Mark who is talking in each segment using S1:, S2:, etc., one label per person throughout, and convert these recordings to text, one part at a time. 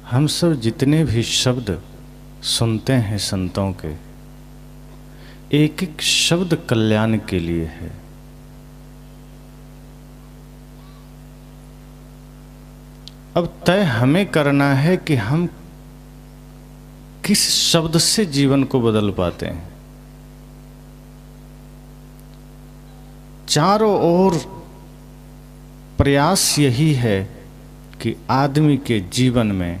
S1: हम सब जितने भी शब्द सुनते हैं संतों के, एक एक शब्द कल्याण के लिए है। अब तय हमें करना है कि हम किस शब्द से जीवन को बदल पाते हैं। चारों ओर प्रयास यही है कि आदमी के जीवन में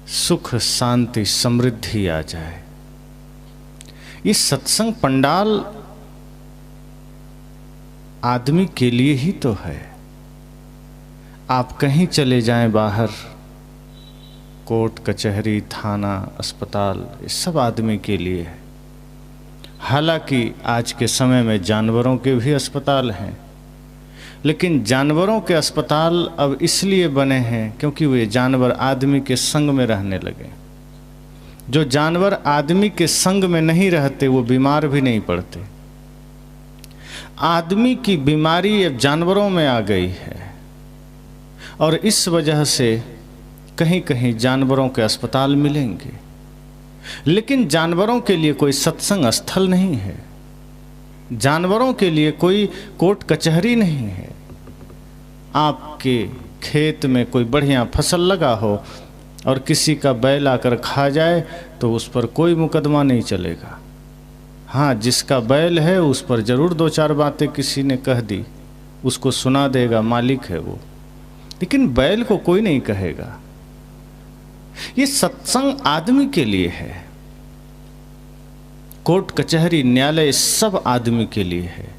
S1: सुख, शांति, समृद्धि आ जाए। ये सत्संग पंडाल आदमी के लिए ही तो है। आप कहीं चले जाएं बाहर, कोर्ट कचहरी, थाना, अस्पताल, ये सब आदमी के लिए है। हालांकि आज के समय में जानवरों के भी अस्पताल हैं, लेकिन जानवरों के अस्पताल अब इसलिए बने हैं क्योंकि वे जानवर आदमी के संग में रहने लगे। जो जानवर आदमी के संग में नहीं रहते वो बीमार भी नहीं पड़ते। आदमी की बीमारी अब जानवरों में आ गई है और इस वजह से कहीं कहीं जानवरों के अस्पताल मिलेंगे, लेकिन जानवरों के लिए कोई सत्संग स्थल नहीं है, जानवरों के लिए कोई कोर्ट कचहरी नहीं है। आपके खेत में कोई बढ़िया फसल लगा हो और किसी का बैल आकर खा जाए तो उस पर कोई मुकदमा नहीं चलेगा। हाँ, जिसका बैल है उस पर जरूर दो चार बातें किसी ने कह दी, उसको सुना देगा, मालिक है वो, लेकिन बैल को कोई नहीं कहेगा। ये सत्संग आदमी के लिए है। कोर्ट कचहरी न्यायालय सब आदमी के लिए है।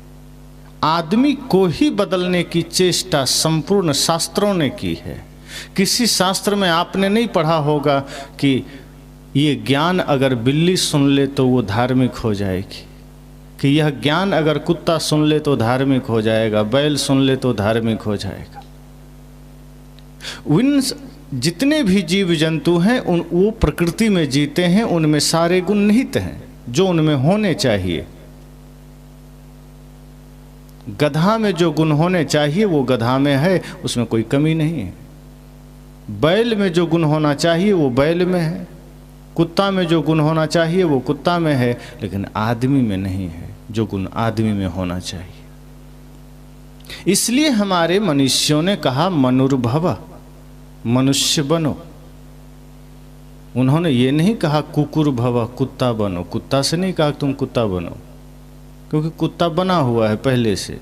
S1: आदमी को ही बदलने की चेष्टा संपूर्ण शास्त्रों ने की है। किसी शास्त्र में आपने नहीं पढ़ा होगा कि ये ज्ञान अगर बिल्ली सुन ले तो वो धार्मिक हो जाएगी, कि यह ज्ञान अगर कुत्ता सुन ले तो धार्मिक हो जाएगा, बैल सुन ले तो धार्मिक हो जाएगा। उन जितने भी जीव जंतु हैं वो प्रकृति में जीते हैं, उनमें सारे गुण निहित हैं जो उनमें होने चाहिए। गधा में जो गुण होने चाहिए वो गधा में है, उसमें कोई कमी नहीं है। बैल में जो गुण होना चाहिए वो बैल में है, कुत्ता में जो गुण होना चाहिए वो कुत्ता में है, लेकिन आदमी में नहीं है जो गुण आदमी में होना चाहिए। इसलिए हमारे मनुष्यों ने कहा मनुर्भव, मनुष्य बनो। उन्होंने ये नहीं कहा कुकुर भव, कुत्ता बनो। कुत्ता से नहीं कहा तुम कुत्ता बनो, क्योंकि कुत्ता बना हुआ है पहले से।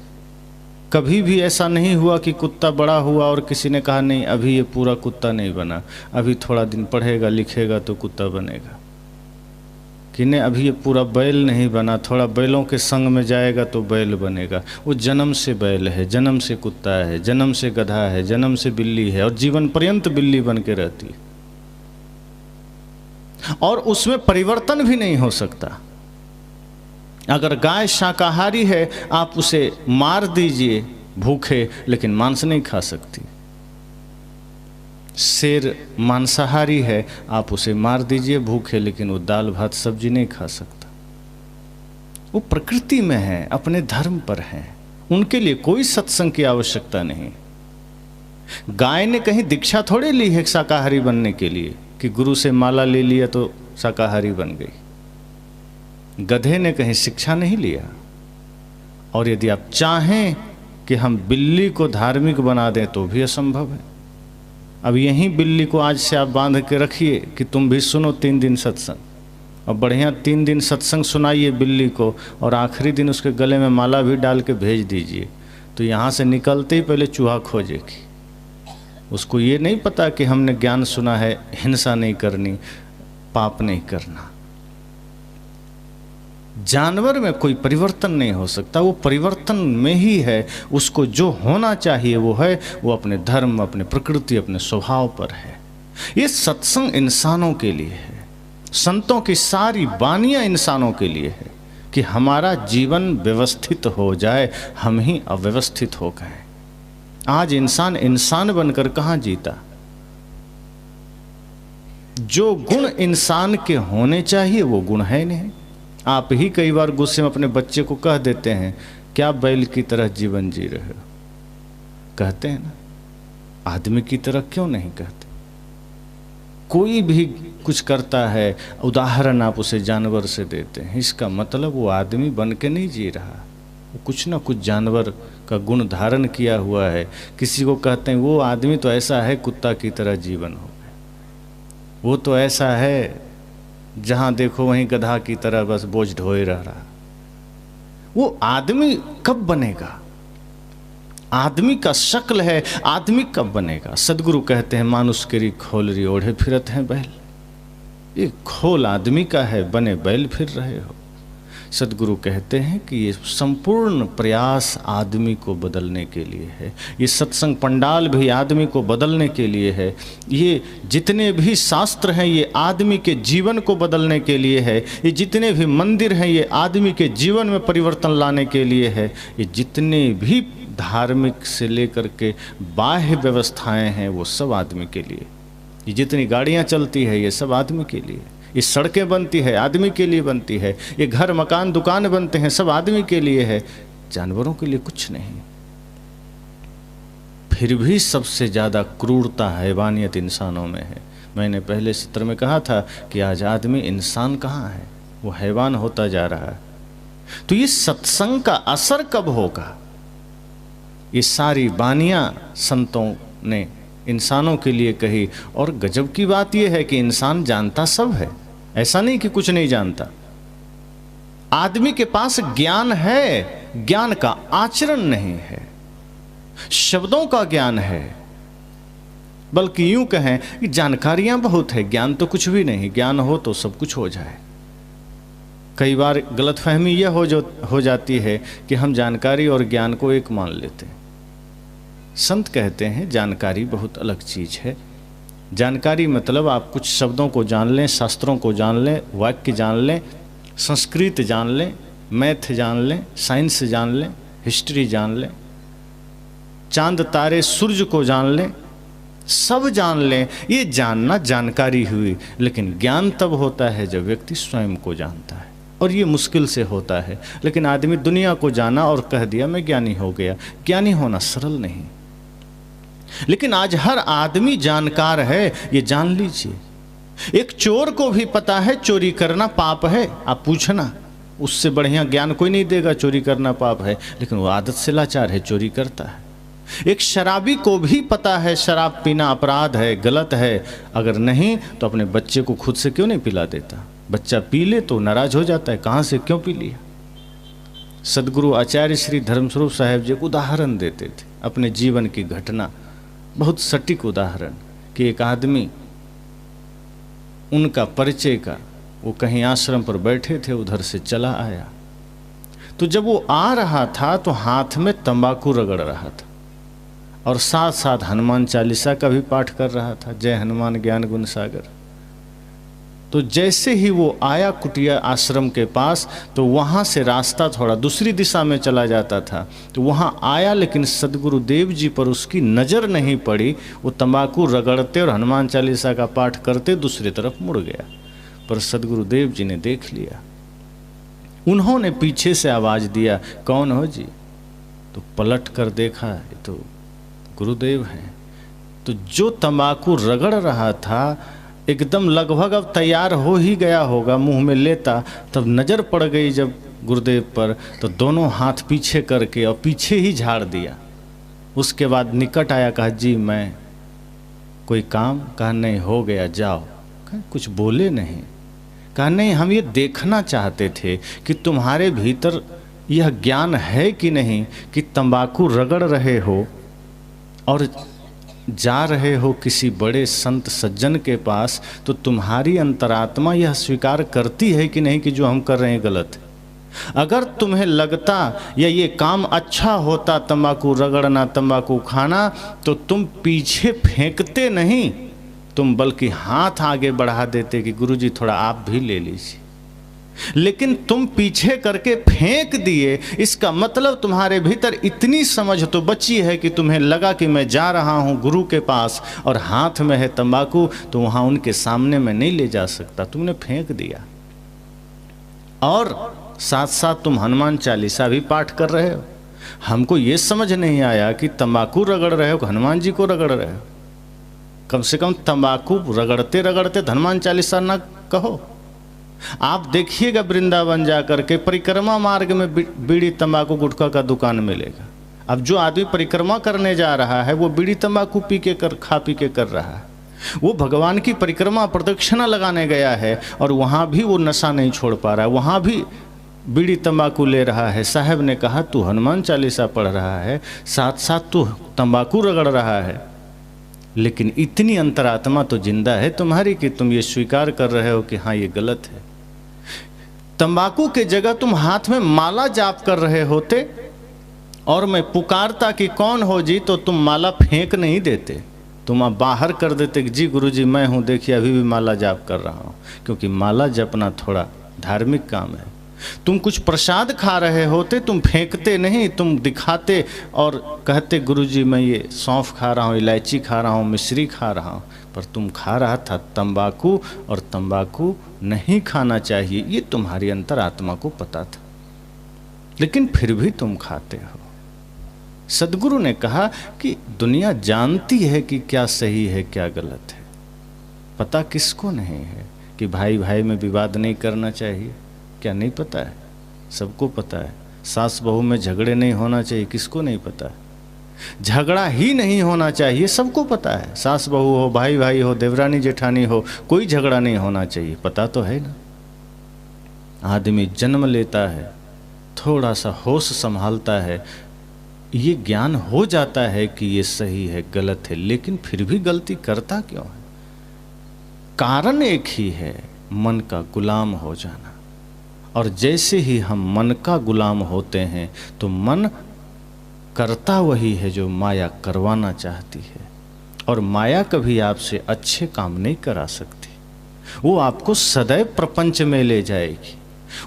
S1: कभी भी ऐसा नहीं हुआ कि कुत्ता बड़ा हुआ और किसी ने कहा नहीं अभी ये पूरा कुत्ता नहीं बना, अभी थोड़ा दिन पढ़ेगा लिखेगा तो कुत्ता बनेगा। कि नहीं अभी ये पूरा बैल नहीं बना, थोड़ा बैलों के संग में जाएगा तो बैल बनेगा। वो जन्म से बैल है, जन्म से कुत्ता है, जन्म से गधा है, जन्म से बिल्ली है और जीवन पर्यंत बिल्ली बन के रहती है और उसमें परिवर्तन भी नहीं हो सकता। अगर गाय शाकाहारी है आप उसे मार दीजिए भूखे, लेकिन मांस नहीं खा सकती। शेर मांसाहारी है, आप उसे मार दीजिए भूखे, लेकिन वो दाल भात सब्जी नहीं खा सकता। वो प्रकृति में है, अपने धर्म पर है, उनके लिए कोई सत्संग की आवश्यकता नहीं। गाय ने कहीं दीक्षा थोड़ी ली है शाकाहारी बनने के लिए कि गुरु से माला ले लिया तो शाकाहारी बन गई। गधे ने कहीं शिक्षा नहीं लिया। और यदि आप चाहें कि हम बिल्ली को धार्मिक बना दें तो भी असंभव है। अब यहीं बिल्ली को आज से आप बांध के रखिए कि तुम भी सुनो 3 दिन सत्संग, और बढ़िया 3 दिन सत्संग सुनाइए बिल्ली को, और आखिरी दिन उसके गले में माला भी डाल के भेज दीजिए, तो यहाँ से निकलते ही पहले चूहा खोजेगी। उसको ये नहीं पता कि हमने ज्ञान सुना है हिंसा नहीं करनी, पाप नहीं करना। जानवर में कोई परिवर्तन नहीं हो सकता, वो परिवर्तन में ही है। उसको जो होना चाहिए वो है, वो अपने धर्म, अपने प्रकृति, अपने स्वभाव पर है। ये सत्संग इंसानों के लिए है, संतों की सारी वानियाँ इंसानों के लिए है कि हमारा जीवन व्यवस्थित हो जाए। हम ही अव्यवस्थित हो गए। आज इंसान इंसान बनकर कहाँ जीता। जो गुण इंसान के होने चाहिए वो गुण है नहीं। आप ही कई बार गुस्से में अपने बच्चे को कह देते हैं क्या बैल की तरह जीवन जी रहे हो, कहते हैं ना, आदमी की तरह क्यों नहीं कहते। कोई भी कुछ करता है, उदाहरण आप उसे जानवर से देते हैं, इसका मतलब वो आदमी बन के नहीं जी रहा, वो कुछ ना कुछ जानवर का गुण धारण किया हुआ है। किसी को कहते हैं वो आदमी तो ऐसा है कुत्ता की तरह जीवन हो गया, वो तो ऐसा है जहाँ देखो वहीं गधा की तरह बस बोझ ढोए रह रहा। वो आदमी कब बनेगा? आदमी का शक्ल है, आदमी कब बनेगा? सदगुरु कहते हैं मानुष केरी खोलरी ओढ़े फिरत हैं बैल। ये खोल आदमी का है, बने बैल फिर रहे हो। सदगुरु कहते हैं कि ये संपूर्ण प्रयास आदमी को बदलने के लिए है, ये सत्संग पंडाल भी आदमी को बदलने के लिए है, ये जितने भी शास्त्र हैं ये आदमी के जीवन को बदलने के लिए है, ये जितने भी मंदिर हैं ये आदमी के जीवन में परिवर्तन लाने के लिए है, ये जितने भी धार्मिक से लेकर के बाह्य व्यवस्थाएं हैं वो सब आदमी के लिए, ये जितनी गाड़ियां चलती है ये सब आदमी के लिए, ये सड़कें बनती है आदमी के लिए बनती है, ये घर मकान दुकान बनते हैं सब आदमी के लिए है, जानवरों के लिए कुछ नहीं। फिर भी सबसे ज़्यादा क्रूरता हैवानियत इंसानों में है। मैंने पहले सत्र में कहा था कि आज आदमी इंसान कहाँ है, वो हैवान होता जा रहा है। तो ये सत्संग का असर कब होगा? ये सारी बानियां संतों ने इंसानों के लिए कही, और गजब की बात यह है कि इंसान जानता सब है, ऐसा नहीं कि कुछ नहीं जानता। आदमी के पास ज्ञान है, ज्ञान का आचरण नहीं है, शब्दों का ज्ञान है, बल्कि यूं कहें कि जानकारियां बहुत है, ज्ञान तो कुछ भी नहीं। ज्ञान हो तो सब कुछ हो जाए। कई बार गलतफहमी यह हो जाती है कि हम जानकारी और ज्ञान को एक मान लेते हैं। संत कहते हैं जानकारी बहुत अलग चीज़ है। जानकारी मतलब आप कुछ शब्दों को जान लें, शास्त्रों को जान लें, वाक्य जान लें, संस्कृत जान लें, मैथ जान लें, साइंस जान लें, हिस्ट्री जान लें, चांद तारे सूर्य को जान लें, सब जान लें, ये जानना जानकारी हुई। लेकिन ज्ञान तब होता है जब व्यक्ति स्वयं को जानता है, और ये मुश्किल से होता है। लेकिन आदमी दुनिया को जाना और कह दिया मैं ज्ञानी हो गया। ज्ञानी होना सरल नहीं। लेकिन आज हर आदमी जानकार है, ये जान लीजिए। एक चोर को भी पता है चोरी करना पाप है। आप पूछना, उससे बढ़िया ज्ञान कोई नहीं देगा चोरी करना पाप है, लेकिन वो आदत से लाचार है, चोरी करता है। एक शराबी को भी पता है शराब पीना अपराध है, गलत है। अगर नहीं तो अपने बच्चे को खुद से क्यों नहीं पिला देता? बच्चा पी ले तो नाराज हो जाता है, कहाँ से क्यों पी लिया। सदगुरु आचार्य श्री धर्मस्वरूप साहेब जी एक उदाहरण देते थे, अपने जीवन की घटना, बहुत सटीक उदाहरण, कि एक आदमी उनका परिचय का, वो कहीं आश्रम पर बैठे थे, उधर से चला आया। तो जब वो आ रहा था तो हाथ में तंबाकू रगड़ रहा था और साथ साथ हनुमान चालीसा का भी पाठ कर रहा था, जय हनुमान ज्ञान गुण सागर। तो जैसे ही वो आया कुटिया आश्रम के पास, तो वहाँ से रास्ता थोड़ा दूसरी दिशा में चला जाता था। तो वहाँ आया, लेकिन सदगुरु देव जी पर उसकी नज़र नहीं पड़ी। वो तंबाकू रगड़ते और हनुमान चालीसा का पाठ करते दूसरी तरफ मुड़ गया। पर सदगुरु देव जी ने देख लिया। उन्होंने पीछे से आवाज़ दिया, कौन हो जी? तो पलट कर देखा, ये तो गुरुदेव हैं। तो जो तंबाकू रगड़ रहा था एकदम लगभग अब तैयार हो ही गया होगा मुंह में लेता, तब नज़र पड़ गई जब गुरुदेव पर, तो दोनों हाथ पीछे करके और पीछे ही झाड़ दिया। उसके बाद निकट आया, कहा जी मैं कोई काम? कहा नहीं, हो गया, जाओ। कहा कुछ बोले नहीं। कहा नहीं, हम ये देखना चाहते थे कि तुम्हारे भीतर यह ज्ञान है कि नहीं कि तंबाकू रगड़ रहे हो और जा रहे हो किसी बड़े संत सज्जन के पास, तो तुम्हारी अंतरात्मा यह स्वीकार करती है कि नहीं कि जो हम कर रहे हैं गलत है। अगर तुम्हें लगता या ये काम अच्छा होता तंबाकू रगड़ना, तंबाकू खाना, तो तुम पीछे फेंकते नहीं, तुम बल्कि हाथ आगे बढ़ा देते कि गुरुजी थोड़ा आप भी ले लीजिए। लेकिन तुम पीछे करके फेंक दिए। इसका मतलब तुम्हारे भीतर इतनी समझ तो बची है कि तुम्हें लगा कि मैं जा रहा हूं गुरु के पास और हाथ में है तंबाकू, तो वहां उनके सामने मैं नहीं ले जा सकता, तुमने फेंक दिया। और साथ साथ तुम हनुमान चालीसा भी पाठ कर रहे हो। हमको ये समझ नहीं आया कि तंबाकू रगड़ रहे हो, हनुमान जी को रगड़ रहे हो। कम से कम तंबाकू रगड़ते रगड़ते हनुमान चालीसा ना कहो। आप देखिएगा वृंदावन जाकर के परिक्रमा मार्ग में बीड़ी तंबाकू गुटखा का दुकान मिलेगा। अब जो आदमी परिक्रमा करने जा रहा है वो बीड़ी तंबाकू पी के खा पी के कर रहा है। वो भगवान की परिक्रमा प्रदक्षिणा लगाने गया है और वहाँ भी वो नशा नहीं छोड़ पा रहा है, वहाँ भी बीड़ी तंबाकू ले रहा है। साहब ने कहा तू हनुमान चालीसा पढ़ रहा है, साथ साथ तू तंबाकू रगड़ रहा है, लेकिन इतनी अंतरात्मा तो जिंदा है तुम्हारी कि तुम ये स्वीकार कर रहे हो कि हाँ ये गलत है। तंबाकू के जगह तुम हाथ में माला जाप कर रहे होते और मैं पुकारता कि कौन हो जी, तो तुम माला फेंक नहीं देते, तुम आप बाहर कर देते कि जी गुरुजी मैं हूँ, देखिए अभी भी माला जाप कर रहा हूँ। क्योंकि माला जपना थोड़ा धार्मिक काम है। तुम कुछ प्रसाद खा रहे होते, तुम फेंकते नहीं, तुम दिखाते और कहते गुरुजी मैं ये सौंफ खा रहा हूँ, इलायची खा रहा हूँ, मिश्री खा रहा हूँ। पर तुम खा रहा था तंबाकू, और तंबाकू नहीं खाना चाहिए, ये तुम्हारी अंतरात्मा को पता था, लेकिन फिर भी तुम खाते हो। सदगुरु ने कहा कि दुनिया जानती है कि क्या सही है क्या गलत है, पता किसको नहीं है कि भाई भाई में विवाद नहीं करना चाहिए, क्या नहीं पता है? सबको पता है। सास बहू में झगड़े नहीं होना चाहिए, किसको नहीं पता है? झगड़ा ही नहीं होना चाहिए, सबको पता है। सास बहू हो, भाई भाई हो, देवरानी जेठानी हो, कोई झगड़ा नहीं होना चाहिए, पता तो है ना। आदमी जन्म लेता है, थोड़ा सा होश संभालता है, ये ज्ञान हो जाता है कि ये सही है गलत है, लेकिन फिर भी गलती करता क्यों है? कारण एक ही है, मन का गुलाम हो जाना। और जैसे ही हम मन का गुलाम होते हैं तो मन करता वही है जो माया करवाना चाहती है। और माया कभी आपसे अच्छे काम नहीं करा सकती, वो आपको सदैव प्रपंच में ले जाएगी,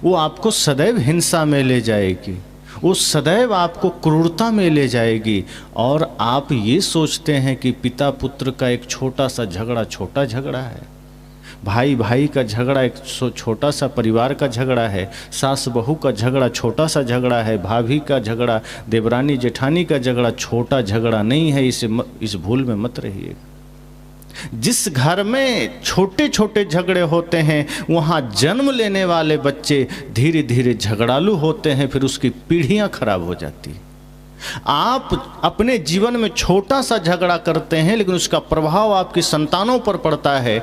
S1: वो आपको सदैव हिंसा में ले जाएगी, वो सदैव आपको क्रूरता में ले जाएगी। और आप ये सोचते हैं कि पिता पुत्र का एक छोटा सा झगड़ा छोटा झगड़ा है, भाई भाई का झगड़ा एक छोटा सा परिवार का झगड़ा है, सास बहू का झगड़ा छोटा सा झगड़ा है, भाभी का झगड़ा, देवरानी जेठानी का झगड़ा छोटा झगड़ा नहीं है। इस भूल में मत रहिएगा। जिस घर में छोटे छोटे झगड़े होते हैं वहाँ जन्म लेने वाले बच्चे धीरे धीरे झगड़ालू होते हैं, फिर उसकी पीढ़ियाँ खराब हो जाती हैं। आप अपने जीवन में छोटा सा झगड़ा करते हैं, लेकिन उसका प्रभाव आपकी संतानों पर पड़ता है,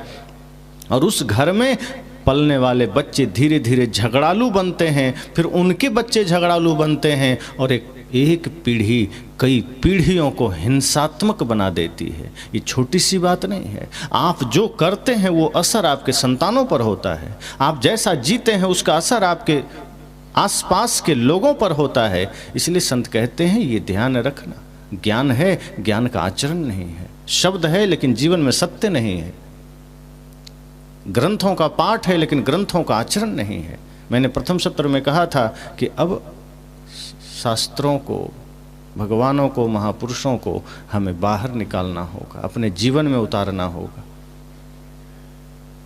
S1: और उस घर में पलने वाले बच्चे धीरे धीरे झगड़ालू बनते हैं, फिर उनके बच्चे झगड़ालू बनते हैं, और एक पीढ़ी कई पीढ़ियों को हिंसात्मक बना देती है। ये छोटी सी बात नहीं है। आप जो करते हैं वो असर आपके संतानों पर होता है, आप जैसा जीते हैं उसका असर आपके आसपास के लोगों पर होता है। इसलिए संत कहते हैं ये ध्यान रखना, ज्ञान है, ज्ञान का आचरण नहीं है। शब्द है लेकिन जीवन में सत्य नहीं है, ग्रंथों का पाठ है लेकिन ग्रंथों का आचरण नहीं है। मैंने प्रथम सत्र में कहा था कि अब शास्त्रों को, भगवानों को, महापुरुषों को हमें बाहर निकालना होगा, अपने जीवन में उतारना होगा।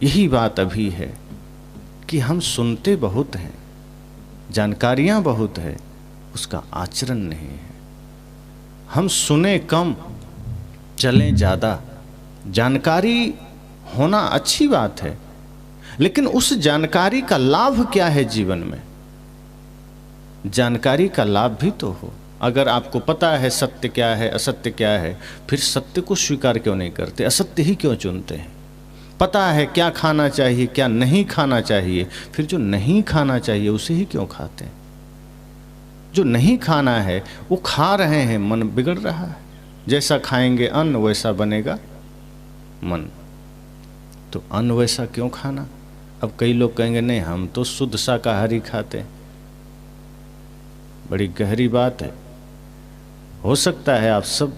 S1: यही बात अभी है कि हम सुनते बहुत हैं, जानकारियां बहुत है, उसका आचरण नहीं है। हम सुने कम, चलें ज़्यादा। जानकारी होना अच्छी बात है, लेकिन उस जानकारी का लाभ क्या है जीवन में? जानकारी का लाभ भी तो हो। अगर आपको पता है सत्य क्या है, असत्य क्या है, फिर सत्य को स्वीकार क्यों नहीं करते? असत्य ही क्यों चुनते हैं? पता है क्या खाना चाहिए, क्या नहीं खाना चाहिए, फिर जो नहीं खाना चाहिए उसे ही क्यों खाते हैं? जो नहीं खाना है वो खा रहे हैं, मन बिगड़ रहा है। जैसा खाएंगे अन्न वैसा बनेगा मन, तो अन्न वैसा क्यों खाना? अब कई लोग कहेंगे नहीं हम तो शुद्ध शाकाहारी खाते हैं। बड़ी गहरी बात है। हो सकता है आप सब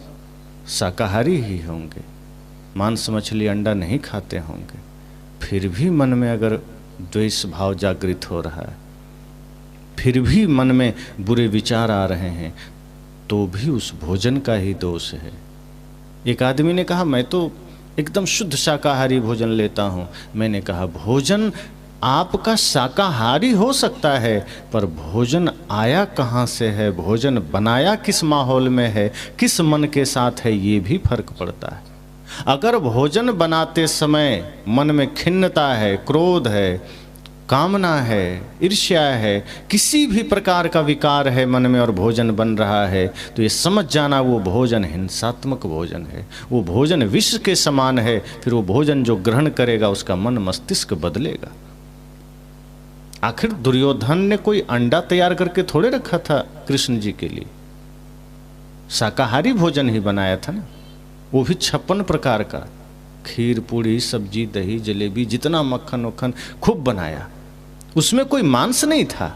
S1: शाकाहारी ही होंगे, मांस मछली अंडा नहीं खाते होंगे, फिर भी मन में अगर द्वेष भाव जागृत हो रहा है, फिर भी मन में बुरे विचार आ रहे हैं, तो भी उस भोजन का ही दोष है। एक आदमी ने कहा मैं तो एकदम शुद्ध शाकाहारी भोजन लेता हूँ। मैंने कहा भोजन आपका शाकाहारी हो सकता है, पर भोजन आया कहाँ से है, भोजन बनाया किस माहौल में है, किस मन के साथ है, ये भी फर्क पड़ता है। अगर भोजन बनाते समय मन में खिन्नता है, क्रोध है, कामना है, ईर्ष्या है, किसी भी प्रकार का विकार है मन में और भोजन बन रहा है, तो ये समझ जाना वो भोजन हिंसात्मक भोजन है, वो भोजन विष के समान है। फिर वो भोजन जो ग्रहण करेगा उसका मन मस्तिष्क बदलेगा। आखिर दुर्योधन ने कोई अंडा तैयार करके थोड़े रखा था कृष्ण जी के लिए, शाकाहारी भोजन ही बनाया था ना, वो भी 56 प्रकार का, खीर, पूड़ी, सब्जी, दही, जलेबी, जितना मक्खन वक्खन खूब बनाया, उसमें कोई मांस नहीं था।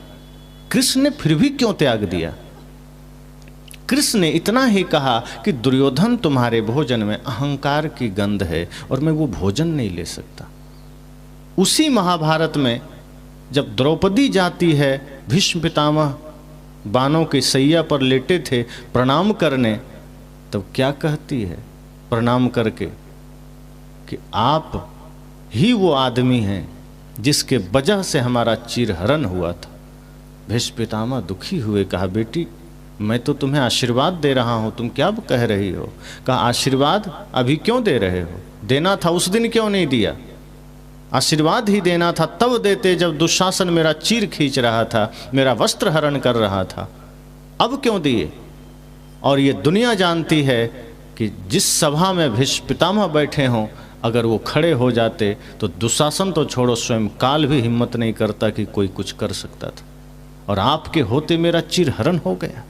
S1: कृष्ण ने फिर भी क्यों त्याग दिया? कृष्ण ने इतना ही कहा कि दुर्योधन तुम्हारे भोजन में अहंकार की गंध है और मैं वो भोजन नहीं ले सकता। उसी महाभारत में जब द्रौपदी जाती है, भीष्म पितामह बाणों के सैया पर लेटे थे प्रणाम करने, तब क्या कहती है प्रणाम करके कि आप ही वो आदमी हैं जिसके वजह से हमारा चिरहरण हुआ था। भीष्म पितामह दुखी हुए, कहा बेटी मैं तो तुम्हें आशीर्वाद दे रहा हूँ, तुम क्या कह रही हो? कहा आशीर्वाद अभी क्यों दे रहे हो? देना था उस दिन क्यों नहीं दिया? आशीर्वाद ही देना था तब देते जब दुशासन मेरा चीर खींच रहा था, मेरा वस्त्र हरण कर रहा था, अब क्यों दिए? और ये दुनिया जानती है कि जिस सभा में भीष्म पितामह बैठे हों, अगर वो खड़े हो जाते तो दुशासन तो छोड़ो, स्वयं काल भी हिम्मत नहीं करता कि कोई कुछ कर सकता था, और आपके होते मेरा चिरहरण हो गया।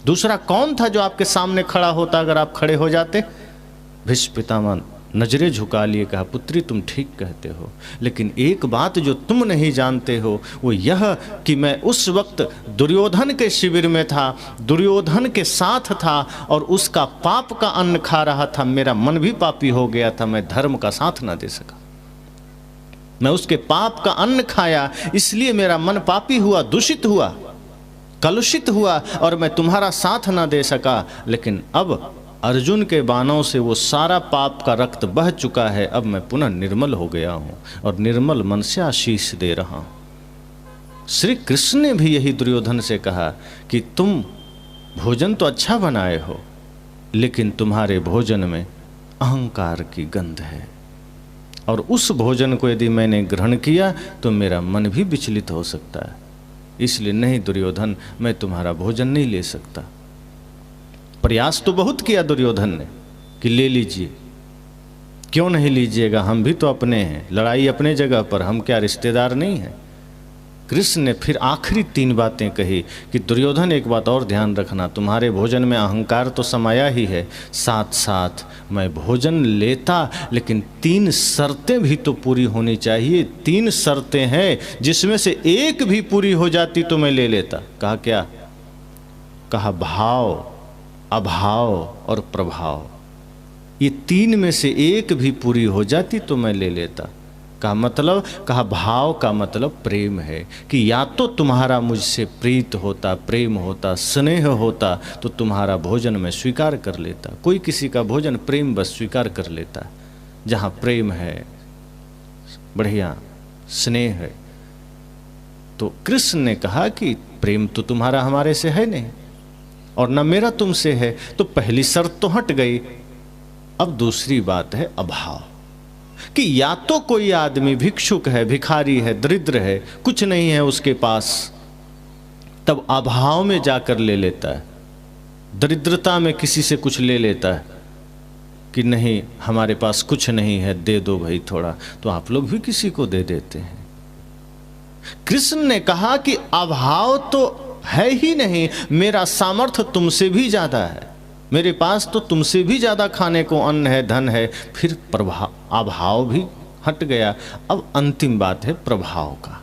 S1: दूसरा कौन था जो आपके सामने खड़ा होता अगर आप खड़े हो जाते? भीष्म पितामह नजरें झुका लिए, कहा पुत्री तुम ठीक कहते हो, लेकिन एक बात जो तुम नहीं जानते हो वो यह कि मैं उस वक्त दुर्योधन के शिविर में था, दुर्योधन के साथ था और उसका पाप का अन्न खा रहा था। मेरा मन भी पापी हो गया था, मैं धर्म का साथ ना दे सका, मैं उसके पाप का अन्न खाया, इसलिए मेरा मन पापी हुआ, दूषित हुआ, कलुषित हुआ और मैं तुम्हारा साथ ना दे सका। लेकिन अब अर्जुन के बाणों से वो सारा पाप का रक्त बह चुका है, अब मैं पुनः निर्मल हो गया हूँ और निर्मल मन से आशीष दे रहा हूँ। श्री कृष्ण ने भी यही दुर्योधन से कहा कि तुम भोजन तो अच्छा बनाए हो, लेकिन तुम्हारे भोजन में अहंकार की गंध है, और उस भोजन को यदि मैंने ग्रहण किया तो मेरा मन भी विचलित हो सकता है। इसलिए नहीं दुर्योधन, मैं तुम्हारा भोजन नहीं ले सकता। प्रयास तो बहुत किया दुर्योधन ने कि ले लीजिए, क्यों नहीं लीजिएगा, हम भी तो अपने हैं, लड़ाई अपने जगह पर, हम क्या रिश्तेदार नहीं हैं। कृष्ण ने फिर आखिरी 3 बातें कही कि दुर्योधन एक बात और ध्यान रखना, तुम्हारे भोजन में अहंकार तो समाया ही है, साथ साथ मैं भोजन लेता लेकिन 3 शर्तें भी तो पूरी होनी चाहिए। 3 शर्तें हैं जिसमें से एक भी पूरी हो जाती तो मैं ले लेता। कहा क्या? कहा भाव, अभाव और प्रभाव, ये 3 में से एक भी पूरी हो जाती तो मैं ले लेता। का मतलब? कहा भाव का मतलब प्रेम है कि या तो तुम्हारा मुझसे प्रीत होता, प्रेम होता, स्नेह होता तो तुम्हारा भोजन मैं स्वीकार कर लेता। कोई किसी का भोजन प्रेम बस स्वीकार कर लेता, जहाँ प्रेम है, बढ़िया स्नेह है। तो कृष्ण ने कहा कि प्रेम तो तुम्हारा हमारे से है नहीं और न मेरा तुमसे है, तो पहली शर्त तो हट गई। अब दूसरी बात है अभाव, कि या तो कोई आदमी भिक्षुक है, भिखारी है, दरिद्र है, कुछ नहीं है उसके पास, तब अभाव में जाकर ले लेता है, दरिद्रता में किसी से कुछ ले लेता है कि नहीं हमारे पास कुछ नहीं है, दे दो भाई थोड़ा, तो आप लोग भी किसी को दे देते हैं। कृष्ण ने कहा कि अभाव तो है ही नहीं, मेरा सामर्थ्य तुमसे भी ज्यादा है, मेरे पास तो तुमसे भी ज्यादा खाने को अन्न है, धन है। फिर अभाव भी हट गया। अब अंतिम बात है प्रभाव का,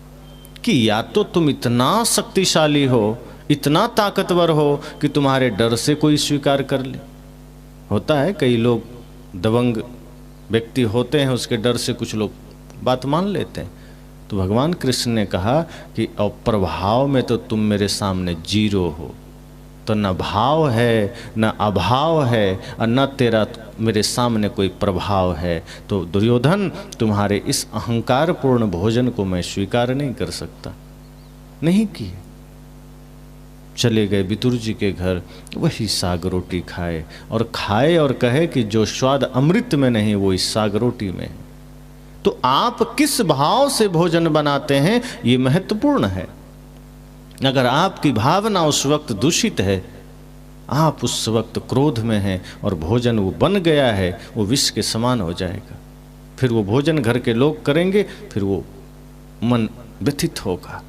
S1: कि या तो तुम इतना शक्तिशाली हो, इतना ताकतवर हो कि तुम्हारे डर से कोई स्वीकार कर ले। होता है कई लोग दबंग व्यक्ति होते हैं, उसके डर से कुछ लोग बात मान लेते हैं। तो भगवान कृष्ण ने कहा कि प्रभाव में तो तुम मेरे सामने जीरो हो, तो न भाव है न अभाव है और न तेरा मेरे सामने कोई प्रभाव है। तो दुर्योधन तुम्हारे इस अहंकारपूर्ण भोजन को मैं स्वीकार नहीं कर सकता। नहीं किए। चले गए बितुर जी के घर, वही साग रोटी खाए और कहे कि जो स्वाद अमृत में नहीं वो इस साग रोटी में है। तो आप किस भाव से भोजन बनाते हैं ये महत्वपूर्ण है। अगर आपकी भावना उस वक्त दूषित है, आप उस वक्त क्रोध में हैं और भोजन वो बन गया है, वो विष के समान हो जाएगा। फिर वो भोजन घर के लोग करेंगे, फिर वो मन व्यथित होगा।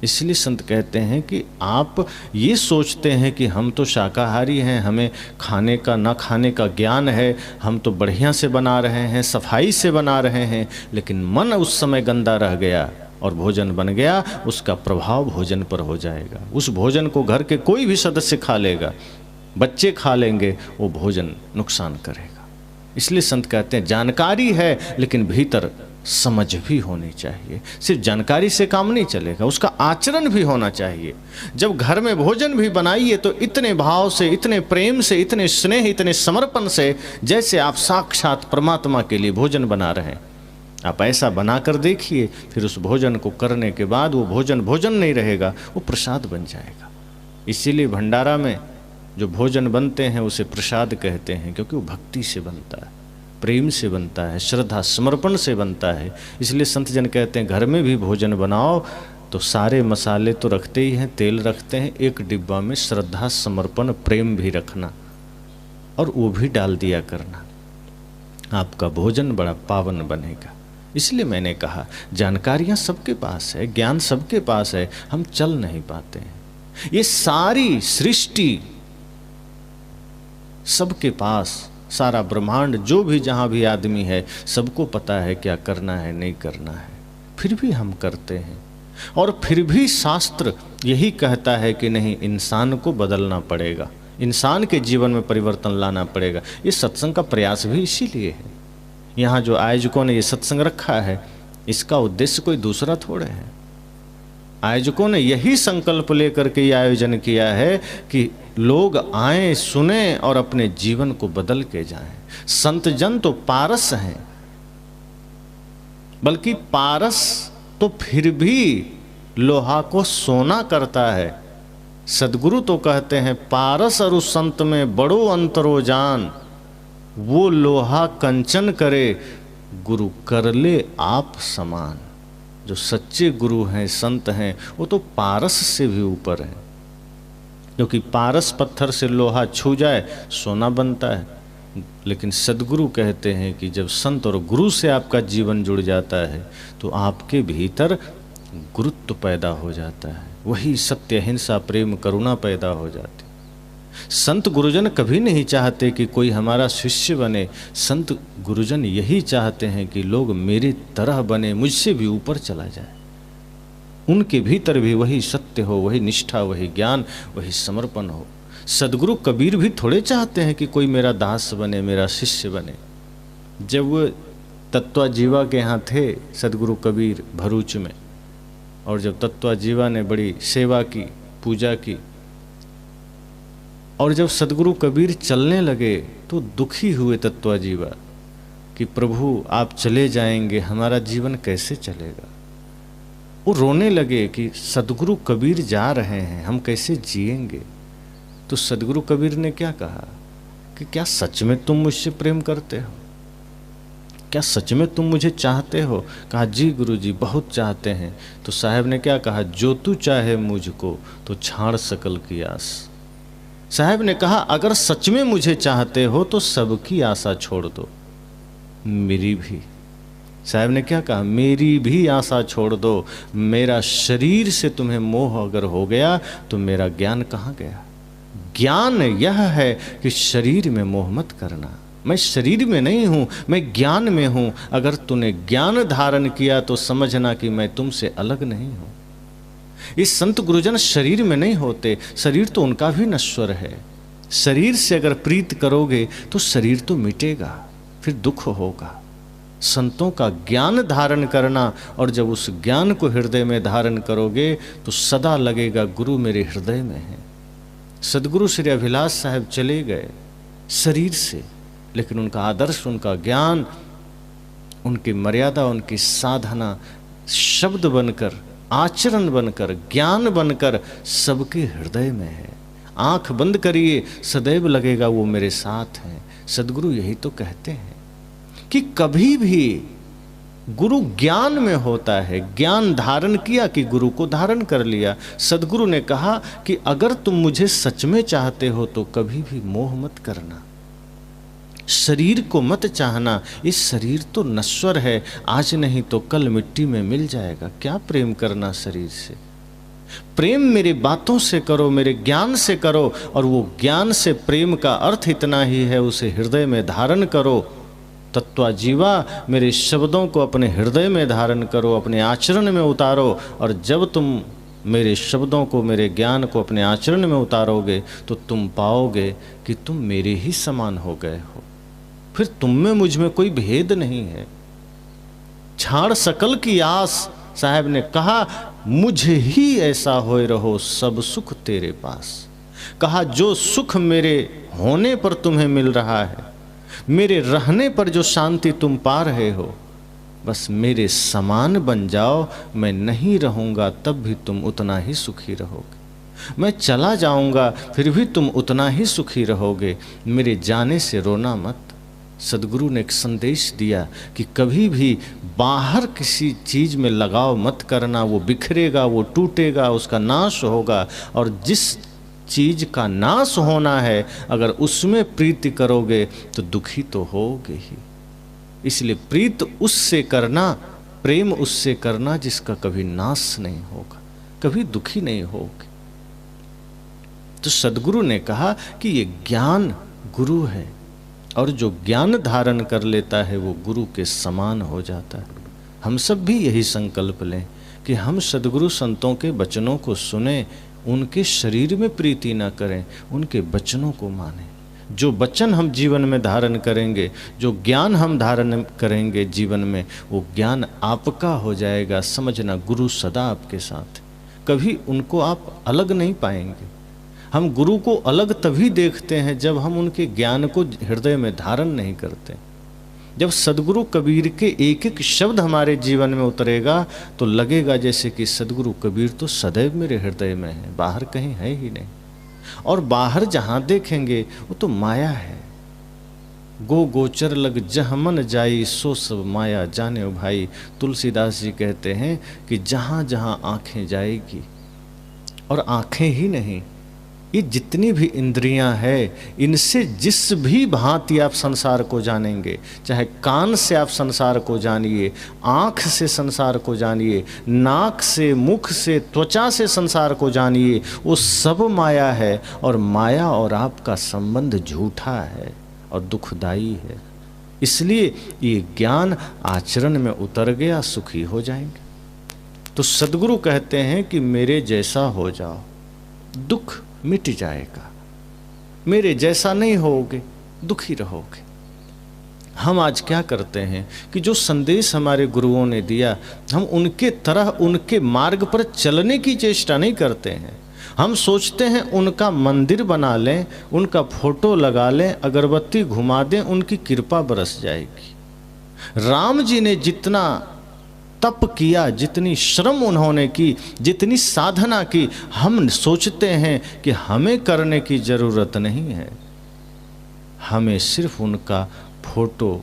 S1: इसलिए संत कहते हैं कि आप ये सोचते हैं कि हम तो शाकाहारी हैं, हमें खाने का ना खाने का ज्ञान है, हम तो बढ़िया से बना रहे हैं, सफाई से बना रहे हैं, लेकिन मन उस समय गंदा रह गया और भोजन बन गया, उसका प्रभाव भोजन पर हो जाएगा। उस भोजन को घर के कोई भी सदस्य खा लेगा, बच्चे खा लेंगे, वो भोजन नुकसान करेगा। इसलिए संत कहते हैं जानकारी है लेकिन भीतर समझ भी होनी चाहिए। सिर्फ जानकारी से काम नहीं चलेगा, उसका आचरण भी होना चाहिए। जब घर में भोजन भी बनाइए तो इतने भाव से, इतने प्रेम से, इतने स्नेह, इतने समर्पण से, जैसे आप साक्षात परमात्मा के लिए भोजन बना रहे हैं। आप ऐसा बनाकर देखिए, फिर उस भोजन को करने के बाद वो भोजन भोजन नहीं रहेगा, वो प्रसाद बन जाएगा। इसीलिए भंडारा में जो भोजन बनते हैं उसे प्रसाद कहते हैं, क्योंकि वो भक्ति से बनता है, प्रेम से बनता है, श्रद्धा समर्पण से बनता है। इसलिए संत जन कहते हैं घर में भी भोजन बनाओ तो सारे मसाले तो रखते ही हैं, तेल रखते हैं, एक डिब्बा में श्रद्धा समर्पण प्रेम भी रखना और वो भी डाल दिया करना, आपका भोजन बड़ा पावन बनेगा। इसलिए मैंने कहा जानकारियाँ सबके पास है, ज्ञान सबके पास है, हम चल नहीं पाते हैं। ये सारी सृष्टि सबके पास, सारा ब्रह्मांड, जो भी जहाँ भी आदमी है, सबको पता है क्या करना है नहीं करना है, फिर भी हम करते हैं। और फिर भी शास्त्र यही कहता है कि नहीं, इंसान को बदलना पड़ेगा, इंसान के जीवन में परिवर्तन लाना पड़ेगा। ये सत्संग का प्रयास भी इसीलिए है। यहाँ जो आयोजकों ने ये सत्संग रखा है, इसका उद्देश्य कोई दूसरा थोड़े है। आयोजकों ने यही संकल्प लेकर के ये आयोजन किया है कि लोग आएं, सुने और अपने जीवन को बदल के जाएं। संत जन तो पारस हैं, बल्कि पारस तो फिर भी लोहा को सोना करता है। सदगुरु तो कहते हैं पारस और उस संत में बड़ो अंतरो जान, वो लोहा कंचन करे गुरु कर ले आप समान। जो सच्चे गुरु हैं, संत हैं, वो तो पारस से भी ऊपर है, क्योंकि पारस पत्थर से लोहा छू जाए सोना बनता है। लेकिन सदगुरु कहते हैं कि जब संत और गुरु से आपका जीवन जुड़ जाता है तो आपके भीतर गुरुत्व पैदा हो जाता है, वही सत्य, अहिंसा, प्रेम, करुणा पैदा हो जाती। संत गुरुजन कभी नहीं चाहते कि कोई हमारा शिष्य बने, संत गुरुजन यही चाहते हैं कि लोग मेरी तरह बने, मुझसे भी ऊपर चला जाए, उनके भीतर भी वही सत्य हो, वही निष्ठा, वही ज्ञान, वही समर्पण हो। सदगुरु कबीर भी थोड़े चाहते हैं कि कोई मेरा दास बने, मेरा शिष्य बने। जब वो तत्वाजीवा के यहाँ थे सदगुरु कबीर भरूच में, और जब तत्वाजीवा ने बड़ी सेवा की, पूजा की, और जब सदगुरु कबीर चलने लगे तो दुखी हुए तत्वाजीवा कि प्रभु आप चले जाएंगे, हमारा जीवन कैसे चलेगा। वो रोने लगे कि सदगुरु कबीर जा रहे हैं, हम कैसे जिएंगे। तो सदगुरु कबीर ने क्या कहा कि क्या सच में तुम मुझसे प्रेम करते हो, क्या सच में तुम मुझे चाहते हो। कहा जी गुरुजी बहुत चाहते हैं। तो साहब ने क्या कहा, जो तू चाहे मुझको तो छाड़ सकल की आस। साहब ने कहा अगर सच में मुझे चाहते हो तो सबकी आशा छोड़ दो, मेरी भी। साहब ने क्या कहा, मेरी भी आशा छोड़ दो। मेरा शरीर से तुम्हें मोह अगर हो गया तो मेरा ज्ञान कहाँ गया। ज्ञान यह है कि शरीर में मोह मत करना। मैं शरीर में नहीं हूँ, मैं ज्ञान में हूँ। अगर तूने ज्ञान धारण किया तो समझना कि मैं तुमसे अलग नहीं हूँ। इस संत गुरुजन शरीर में नहीं होते, शरीर तो उनका भी नश्वर है। शरीर से अगर प्रीत करोगे तो शरीर तो मिटेगा, फिर दुख होगा। संतों का ज्ञान धारण करना, और जब उस ज्ञान को हृदय में धारण करोगे तो सदा लगेगा गुरु मेरे हृदय में है। सदगुरु श्री अभिलाष साहब चले गए शरीर से, लेकिन उनका आदर्श, उनका ज्ञान, उनकी मर्यादा, उनकी साधना शब्द बनकर आचरण बनकर, ज्ञान बनकर सबके हृदय में है। आंख बंद करिए, सदैव लगेगा वो मेरे साथ हैं। सदगुरु यही तो कहते हैं कि कभी भी गुरु ज्ञान में होता है। ज्ञान धारण किया कि गुरु को धारण कर लिया। सदगुरु ने कहा कि अगर तुम मुझे सच में चाहते हो तो कभी भी मोह मत करना, शरीर को मत चाहना। इस शरीर तो नश्वर है, आज नहीं तो कल मिट्टी में मिल जाएगा। क्या प्रेम करना शरीर से? प्रेम मेरी बातों से करो, मेरे ज्ञान से करो। और वो ज्ञान से प्रेम का अर्थ इतना ही है, उसे हृदय में धारण करो। तत्वा जीवा, मेरे शब्दों को अपने हृदय में धारण करो, अपने आचरण में उतारो। और जब तुम मेरे शब्दों को, मेरे ज्ञान को अपने आचरण में उतारोगे तो तुम पाओगे कि तुम मेरे ही समान हो गए हो। फिर तुम में मुझ में कोई भेद नहीं है। छाड़ सकल की आस, साहब ने कहा मुझे ही ऐसा होए रहो, सब सुख तेरे पास। कहा जो सुख मेरे होने पर तुम्हें मिल रहा है, मेरे रहने पर जो शांति तुम पा रहे हो, बस मेरे समान बन जाओ। मैं नहीं रहूँगा तब भी तुम उतना ही सुखी रहोगे। मैं चला जाऊँगा फिर भी तुम उतना ही सुखी रहोगे। मेरे जाने से रोना मत। सदगुरु ने एक संदेश दिया कि कभी भी बाहर किसी चीज़ में लगाव मत करना। वो बिखरेगा, वो टूटेगा, उसका नाश होगा। और जिस चीज का नाश होना है, अगर उसमें प्रीति करोगे तो दुखी तो होगे ही। इसलिए प्रीत उससे करना, प्रेम उससे करना जिसका कभी नाश नहीं होगा, कभी दुखी नहीं होगे। तो सदगुरु ने कहा कि ये ज्ञान गुरु है, और जो ज्ञान धारण कर लेता है वो गुरु के समान हो जाता है। हम सब भी यही संकल्प लें कि हम सदगुरु संतों के वचनों को सुने, उनके शरीर में प्रीति ना करें, उनके वचनों को मानें। जो वचन हम जीवन में धारण करेंगे, जो ज्ञान हम धारण करेंगे जीवन में, वो ज्ञान आपका हो जाएगा। समझना, गुरु सदा आपके साथ, कभी उनको आप अलग नहीं पाएंगे। हम गुरु को अलग तभी देखते हैं जब हम उनके ज्ञान को हृदय में धारण नहीं करते। जब सदगुरु कबीर के एक एक शब्द हमारे जीवन में उतरेगा तो लगेगा जैसे कि सदगुरु कबीर तो सदैव मेरे हृदय में है, बाहर कहीं है ही नहीं। और बाहर जहाँ देखेंगे वो तो माया है। गो गोचर लग जह मन जाई, सो सब माया जाने ओ भाई। तुलसीदास जी कहते हैं कि जहाँ जहाँ आँखें जाएगी, और आँखें ही नहीं, ये जितनी भी इंद्रियां हैं, इनसे जिस भी भांति आप संसार को जानेंगे, चाहे कान से आप संसार को जानिए, आँख से संसार को जानिए, नाक से, मुख से, त्वचा से संसार को जानिए, वो सब माया है। और माया और आपका संबंध झूठा है और दुखदाई है। इसलिए ये ज्ञान आचरण में उतर गया, सुखी हो जाएंगे। तो सदगुरु कहते हैं कि मेरे जैसा हो जाओ, दुख मिट जाएगा। मेरे जैसा नहीं होगे, दुखी रहोगे। हम आज क्या करते हैं कि जो संदेश हमारे गुरुओं ने दिया, हम उनके तरह, उनके मार्ग पर चलने की चेष्टा नहीं करते हैं। हम सोचते हैं उनका मंदिर बना लें, उनका फोटो लगा लें, अगरबत्ती घुमा दें, उनकी कृपा बरस जाएगी। राम जी ने जितना तप किया, जितनी श्रम उन्होंने की, जितनी साधना की, हम सोचते हैं कि हमें करने की जरूरत नहीं है। हमें सिर्फ उनका फोटो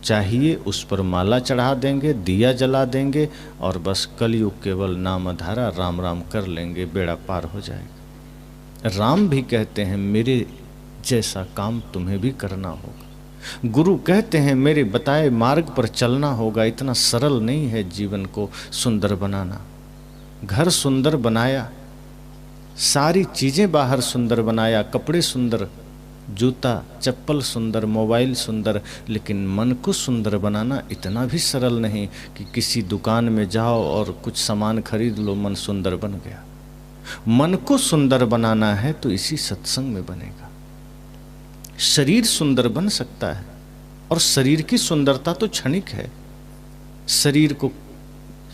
S1: चाहिए, उस पर माला चढ़ा देंगे, दिया जला देंगे, और बस कलयुग केवल नामधारा राम राम कर लेंगे, बेड़ा पार हो जाएगा। राम भी कहते हैं मेरे जैसा काम तुम्हें भी करना होगा। गुरु कहते हैं मेरे बताए मार्ग पर चलना होगा। इतना सरल नहीं है जीवन को सुंदर बनाना। घर सुंदर बनाया, सारी चीज़ें बाहर सुंदर बनाया, कपड़े सुंदर, जूता चप्पल सुंदर, मोबाइल सुंदर, लेकिन मन को सुंदर बनाना इतना भी सरल नहीं कि किसी दुकान में जाओ और कुछ सामान खरीद लो, मन सुंदर बन गया। मन को सुंदर बनाना है तो इसी सत्संग में बनेगा। शरीर सुंदर बन सकता है, और शरीर की सुंदरता तो क्षणिक है। शरीर को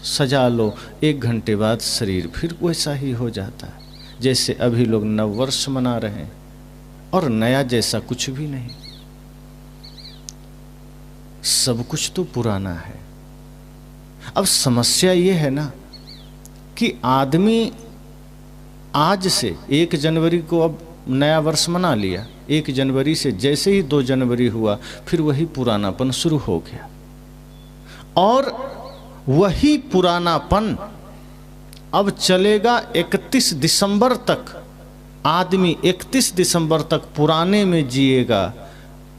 S1: सजा लो, 1 घंटे बाद शरीर फिर वैसा ही हो जाता है। जैसे अभी लोग नववर्ष मना रहे हैं, और नया जैसा कुछ भी नहीं, सब कुछ तो पुराना है। अब समस्या ये है ना कि आदमी आज से 1 जनवरी को अब नया वर्ष मना लिया, 1 जनवरी से जैसे ही 2 जनवरी हुआ फिर वही पुरानापन शुरू हो गया, और वही पुरानापन अब चलेगा 31 दिसंबर तक। आदमी 31 दिसंबर तक पुराने में जिएगा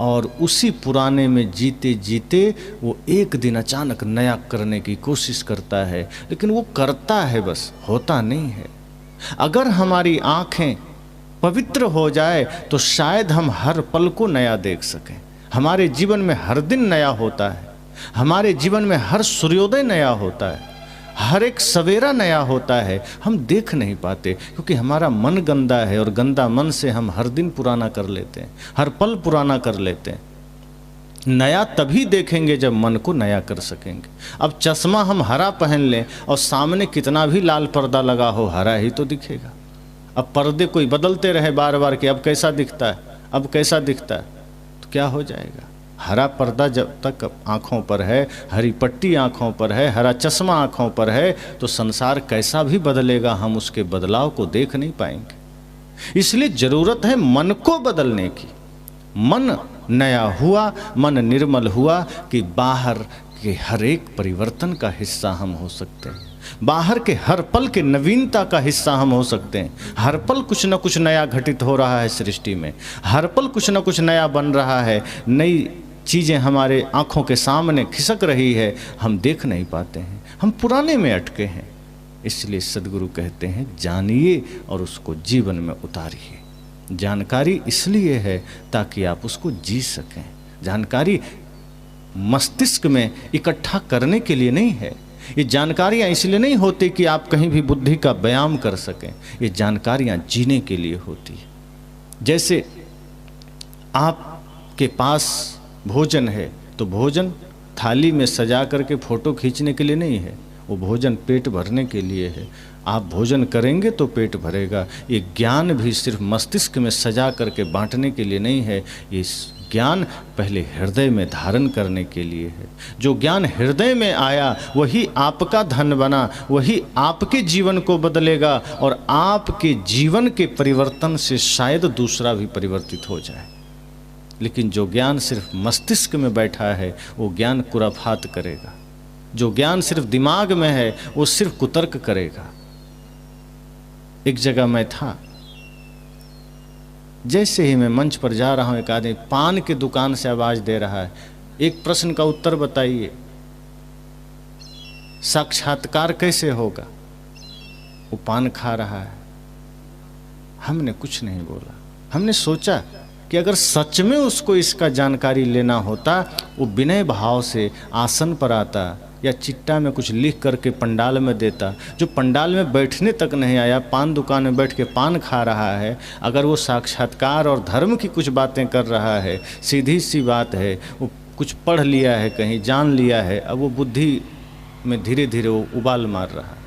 S1: और उसी पुराने में जीते जीते वो एक दिन अचानक नया करने की कोशिश करता है, लेकिन वो करता है बस, होता नहीं है। अगर हमारी आँखें पवित्र हो जाए तो शायद हम हर पल को नया देख सकें। हमारे जीवन में हर दिन नया होता है, हमारे जीवन में हर सूर्योदय नया होता है, हर एक सवेरा नया होता है। हम देख नहीं पाते क्योंकि हमारा मन गंदा है, और गंदा मन से हम हर दिन पुराना कर लेते हैं, हर पल पुराना कर लेते हैं। नया तभी देखेंगे जब मन को नया कर सकेंगे। अब चश्मा हम हरा पहन लें और सामने कितना भी लाल पर्दा लगा हो, हरा ही तो दिखेगा। अब पर्दे कोई बदलते रहे बार बार कि अब कैसा दिखता है, अब कैसा दिखता है, तो क्या हो जाएगा। हरा पर्दा जब तक आँखों पर है, हरी पट्टी आँखों पर है, हरा चश्मा आँखों पर है, तो संसार कैसा भी बदलेगा हम उसके बदलाव को देख नहीं पाएंगे। इसलिए ज़रूरत है मन को बदलने की। मन नया हुआ, मन निर्मल हुआ कि बाहर के हर एक परिवर्तन का हिस्सा हम हो सकते हैं, बाहर के हर पल के नवीनता का हिस्सा हम हो सकते हैं। हर पल कुछ न कुछ नया घटित हो रहा है सृष्टि में, हर पल कुछ न कुछ नया बन रहा है, नई चीज़ें हमारे आँखों के सामने खिसक रही है, हम देख नहीं पाते हैं, हम पुराने में अटके हैं। इसलिए सद्गुरु कहते हैं जानिए और उसको जीवन में उतारिए। जानकारी इसलिए है ताकि आप उसको जी सकें। जानकारी मस्तिष्क में इकट्ठा करने के लिए नहीं है। ये जानकारियाँ इसलिए नहीं होती कि आप कहीं भी बुद्धि का व्यायाम कर सकें, ये जानकारियाँ जीने के लिए होती है। जैसे आपके पास भोजन है तो भोजन थाली में सजा करके फ़ोटो खींचने के लिए नहीं है, वो भोजन पेट भरने के लिए है। आप भोजन करेंगे तो पेट भरेगा। ये ज्ञान भी सिर्फ मस्तिष्क में सजा करके बांटने के लिए नहीं है, ये ज्ञान पहले हृदय में धारण करने के लिए है। जो ज्ञान हृदय में आया वही आपका धन बना, वही आपके जीवन को बदलेगा, और आपके जीवन के परिवर्तन से शायद दूसरा भी परिवर्तित हो जाए। लेकिन जो ज्ञान सिर्फ मस्तिष्क में बैठा है वो ज्ञान कुराफात करेगा। जो ज्ञान सिर्फ दिमाग में है वो सिर्फ कुतर्क करेगा। एक जगह मैं था, जैसे ही मैं मंच पर जा रहा हूँ, एक आदमी पान की दुकान से आवाज़ दे रहा है, एक प्रश्न का उत्तर बताइए, साक्षात्कार कैसे होगा। वो पान खा रहा है। हमने कुछ नहीं बोला। हमने सोचा कि अगर सच में उसको इसका जानकारी लेना होता, वो विनय भाव से आसन पर आता या चिट्टा में कुछ लिख करके पंडाल में देता। जो पंडाल में बैठने तक नहीं आया, पान दुकान में बैठ के पान खा रहा है, अगर वो साक्षात्कार और धर्म की कुछ बातें कर रहा है, सीधी सी बात है, वो कुछ पढ़ लिया है, कहीं जान लिया है, अब वो बुद्धि में धीरे धीरे वो उबाल मार रहा है।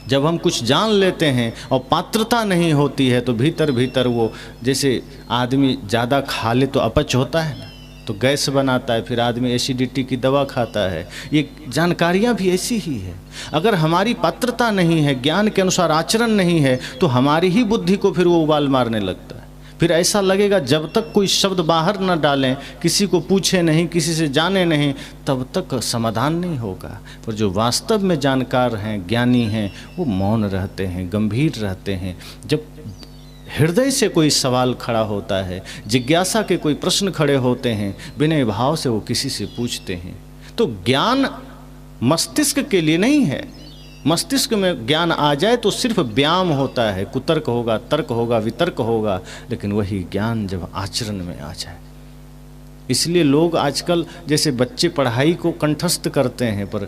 S1: जब हम कुछ जान लेते हैं और पात्रता नहीं होती है तो भीतर भीतर वो, जैसे आदमी ज़्यादा खा ले तो अपच होता है ना, तो गैस बनाता है, फिर आदमी एसिडिटी की दवा खाता है। ये जानकारियाँ भी ऐसी ही है। अगर हमारी पात्रता नहीं है, ज्ञान के अनुसार आचरण नहीं है, तो हमारी ही बुद्धि को फिर वो उबाल मारने लगता है। फिर ऐसा लगेगा जब तक कोई शब्द बाहर न डालें, किसी को पूछे नहीं, किसी से जाने नहीं, तब तक समाधान नहीं होगा। पर जो वास्तव में जानकार हैं, ज्ञानी हैं, वो मौन रहते हैं, गंभीर रहते हैं। जब हृदय से कोई सवाल खड़ा होता है, जिज्ञासा के कोई प्रश्न खड़े होते हैं, विनय भाव से वो किसी से पूछते हैं। तो ज्ञान मस्तिष्क के लिए नहीं है। मस्तिष्क में ज्ञान आ जाए तो सिर्फ व्यायाम होता है, कुतर्क होगा, तर्क होगा, वितर्क होगा, लेकिन वही ज्ञान जब आचरण में आ जाए। इसलिए लोग आजकल जैसे बच्चे पढ़ाई को कंठस्थ करते हैं, पर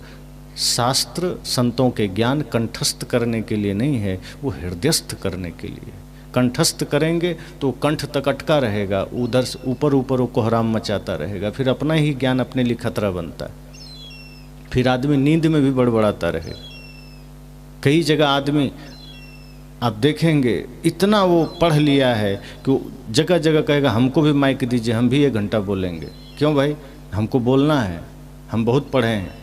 S1: शास्त्र संतों के ज्ञान कंठस्थ करने के लिए नहीं है, वो हृदयस्थ करने के लिए। कंठस्थ करेंगे तो कंठ तक अटका रहेगा, उधर से ऊपर ऊपर वो कोहराम मचाता रहेगा, फिर अपना ही ज्ञान अपने लिए खतरा बनता है। फिर आदमी नींद में भी बड़बड़ाता रहेगा। कई जगह आदमी आप देखेंगे इतना वो पढ़ लिया है कि जगह जगह कहेगा हमको भी माइक दीजिए, हम भी 1 घंटा बोलेंगे। क्यों भाई, हमको बोलना है, हम बहुत पढ़े हैं।